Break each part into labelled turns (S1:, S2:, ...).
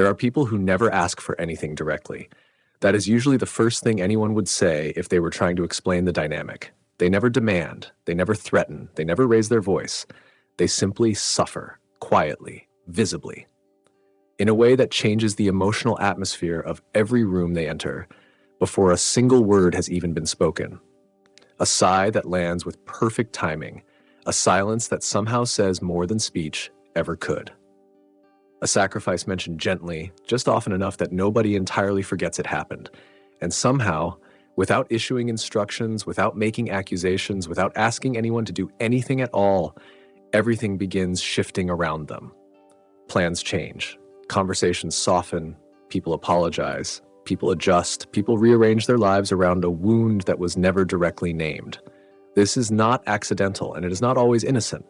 S1: There are people who never ask for anything directly. That is usually the first thing anyone would say if they were trying to explain the dynamic. They never demand, they never threaten, they never raise their voice. They simply suffer, quietly, visibly, in a way that changes the emotional atmosphere of every room they enter before a single word has even been spoken. A sigh that lands with perfect timing, a silence that somehow says more than speech ever could. A sacrifice mentioned gently, just often enough that nobody entirely forgets it happened. And somehow, without issuing instructions, without making accusations, without asking anyone to do anything at all, everything begins shifting around them. Plans change, conversations soften, people apologize, people adjust, people rearrange their lives around a wound that was never directly named. This is not accidental, and it is not always innocent.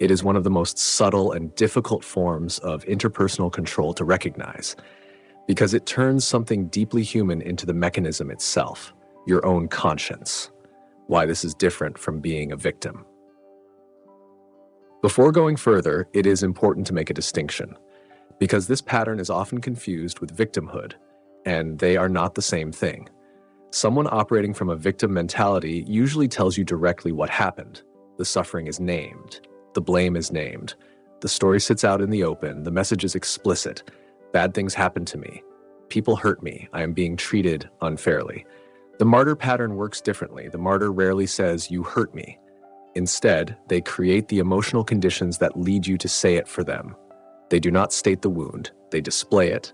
S1: It is one of the most subtle and difficult forms of interpersonal control to recognize, because it turns something deeply human into the mechanism itself, your own conscience. Why this is different from being a victim. Before going further, it is important to make a distinction, because this pattern is often confused with victimhood, and they are not the same thing. Someone operating from a victim mentality usually tells you directly what happened. The suffering is named. The blame is named. The story sits out in the open. The message is explicit. Bad things happen to me. People hurt me. I am being treated unfairly. The martyr pattern works differently. The martyr rarely says, "You hurt me." Instead, they create the emotional conditions that lead you to say it for them. They do not state the wound. They display it.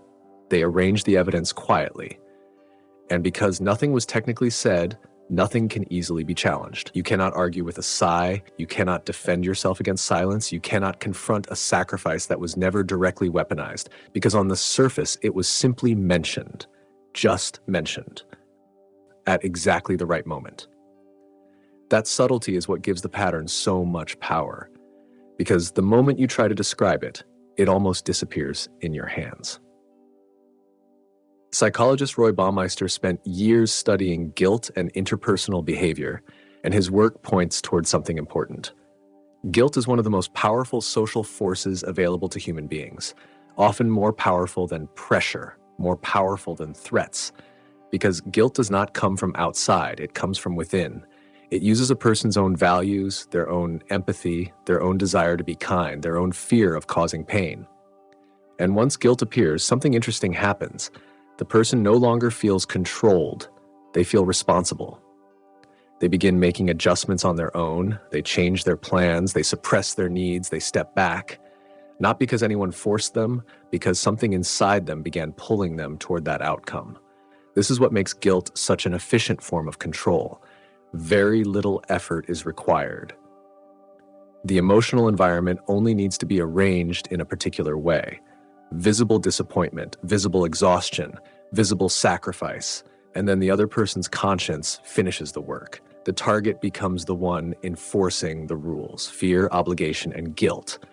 S1: They arrange the evidence quietly. And because nothing was technically said, nothing can easily be challenged. You cannot argue with a sigh. You cannot defend yourself against silence. You cannot confront a sacrifice that was never directly weaponized, because on the surface, it was simply mentioned, just mentioned, at exactly the right moment. That subtlety is what gives the pattern so much power, because the moment you try to describe it, it almost disappears in your hands. Psychologist Roy Baumeister spent years studying guilt and interpersonal behavior, and his work points towards something important. Guilt is one of the most powerful social forces available to human beings, often more powerful than pressure, more powerful than threats, because guilt does not come from outside, it comes from within. It uses a person's own values, their own empathy, their own desire to be kind, their own fear of causing pain. And once guilt appears, something interesting happens. The person no longer feels controlled, they feel responsible. They begin making adjustments on their own, they change their plans, they suppress their needs, they step back. Not because anyone forced them, because something inside them began pulling them toward that outcome. This is what makes guilt such an efficient form of control. Very little effort is required. The emotional environment only needs to be arranged in a particular way. Visible disappointment, visible exhaustion, visible sacrifice, and then the other person's conscience finishes the work. The target becomes the one enforcing the rules: fear, obligation, and guilt.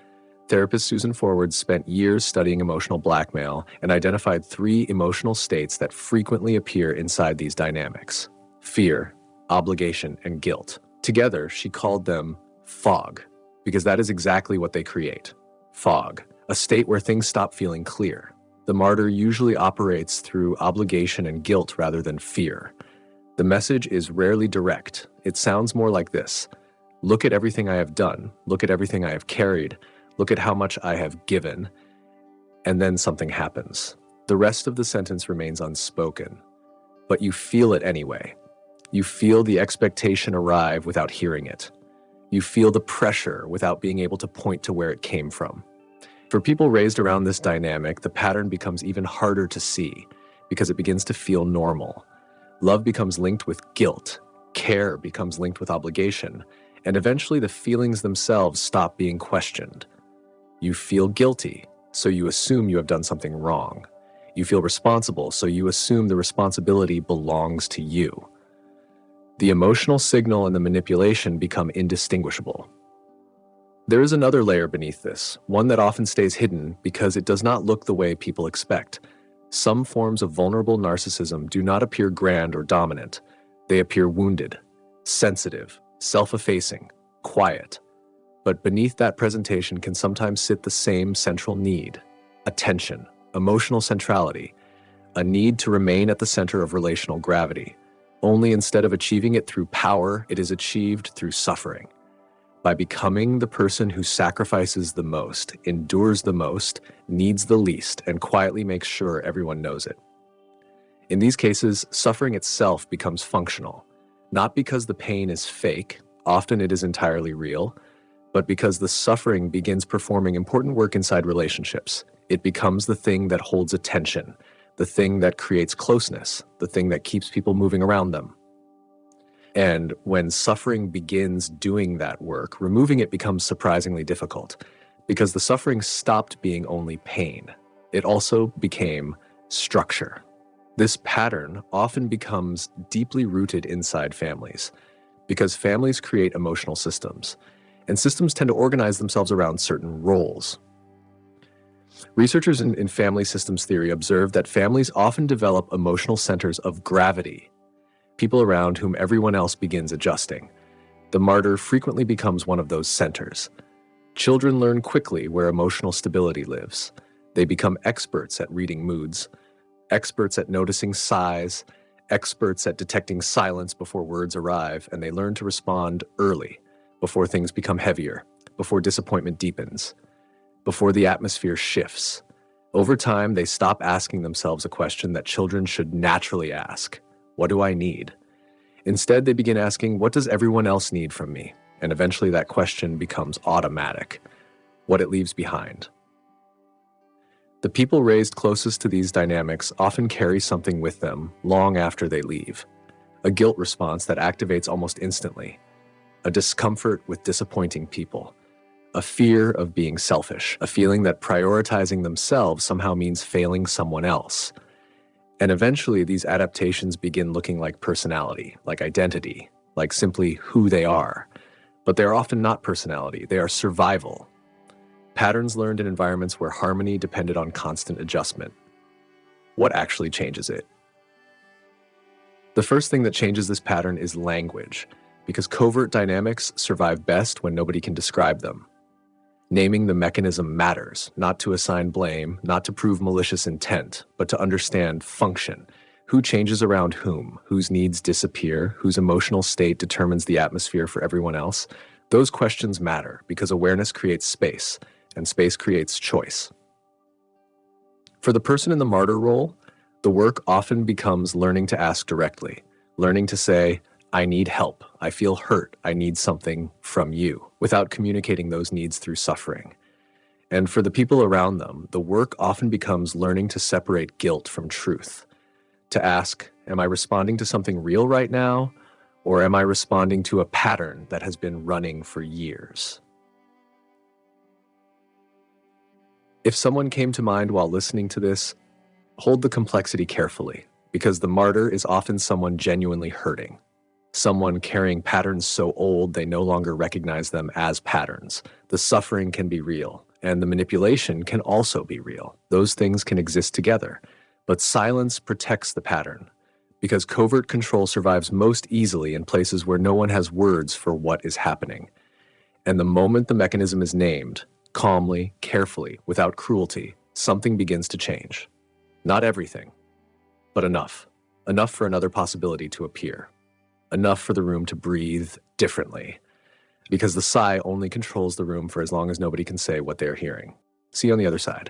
S1: Therapist Susan Forward spent years studying emotional blackmail and identified 3 emotional states that frequently appear inside these dynamics: fear, obligation, and guilt. Together, she called them fog, because that is exactly what they create. Fog. A state where things stop feeling clear. The martyr usually operates through obligation and guilt rather than fear. The message is rarely direct. It sounds more like this: look at everything I have done, look at everything I have carried, look at how much I have given, and then something happens. The rest of the sentence remains unspoken, but you feel it anyway. You feel the expectation arrive without hearing it. You feel the pressure without being able to point to where it came from. For people raised around this dynamic, the pattern becomes even harder to see because it begins to feel normal. Love becomes linked with guilt, care becomes linked with obligation, and eventually the feelings themselves stop being questioned. You feel guilty, so you assume you have done something wrong. You feel responsible, so you assume the responsibility belongs to you. The emotional signal and the manipulation become indistinguishable. There is another layer beneath this, one that often stays hidden because it does not look the way people expect. Some forms of vulnerable narcissism do not appear grand or dominant. They appear wounded, sensitive, self-effacing, quiet. But beneath that presentation can sometimes sit the same central need: attention, emotional centrality, a need to remain at the center of relational gravity. Only instead of achieving it through power, it is achieved through suffering. By becoming the person who sacrifices the most, endures the most, needs the least, and quietly makes sure everyone knows it. In these cases, suffering itself becomes functional, not because the pain is fake, often it is entirely real, but because the suffering begins performing important work inside relationships. It becomes the thing that holds attention, the thing that creates closeness, the thing that keeps people moving around them. And when suffering begins doing that work, removing it becomes surprisingly difficult, because the suffering stopped being only pain. It also became structure. This pattern often becomes deeply rooted inside families, because families create emotional systems, and systems tend to organize themselves around certain roles. Researchers in family systems theory observe that families often develop emotional centers of gravity, people around whom everyone else begins adjusting. The martyr frequently becomes one of those centers. Children learn quickly where emotional stability lives. They become experts at reading moods, experts at noticing sighs, experts at detecting silence before words arrive, and they learn to respond early, before things become heavier, before disappointment deepens, before the atmosphere shifts. Over time, they stop asking themselves a question that children should naturally ask: what do I need? Instead, they begin asking, what does everyone else need from me? And eventually that question becomes automatic, what it leaves behind. The people raised closest to these dynamics often carry something with them long after they leave, a guilt response that activates almost instantly, a discomfort with disappointing people, a fear of being selfish, a feeling that prioritizing themselves somehow means failing someone else. And eventually these adaptations begin looking like personality, like identity, like simply who they are. But they are often not personality, they are survival. Patterns learned in environments where harmony depended on constant adjustment. What actually changes it? The first thing that changes this pattern is language, because covert dynamics survive best when nobody can describe them. Naming the mechanism matters, not to assign blame, not to prove malicious intent, but to understand function. Who changes around whom? Whose needs disappear? Whose emotional state determines the atmosphere for everyone else? Those questions matter because awareness creates space, and space creates choice. For the person in the martyr role, the work often becomes learning to ask directly, learning to say, I need help, I feel hurt, I need something from you, without communicating those needs through suffering. And for the people around them, the work often becomes learning to separate guilt from truth, to ask, am I responding to something real right now, or am I responding to a pattern that has been running for years? If someone came to mind while listening to this, hold the complexity carefully, because the martyr is often someone genuinely hurting. Someone carrying patterns so old they no longer recognize them as patterns. The suffering can be real, and the manipulation can also be real. Those things can exist together, but silence protects the pattern, because covert control survives most easily in places where no one has words for what is happening. And the moment the mechanism is named, calmly, carefully, without cruelty, something begins to change. Not everything, but enough. Enough for another possibility to appear. Enough for the room to breathe differently, because the sigh only controls the room for as long as nobody can say what they're hearing. See you on the other side.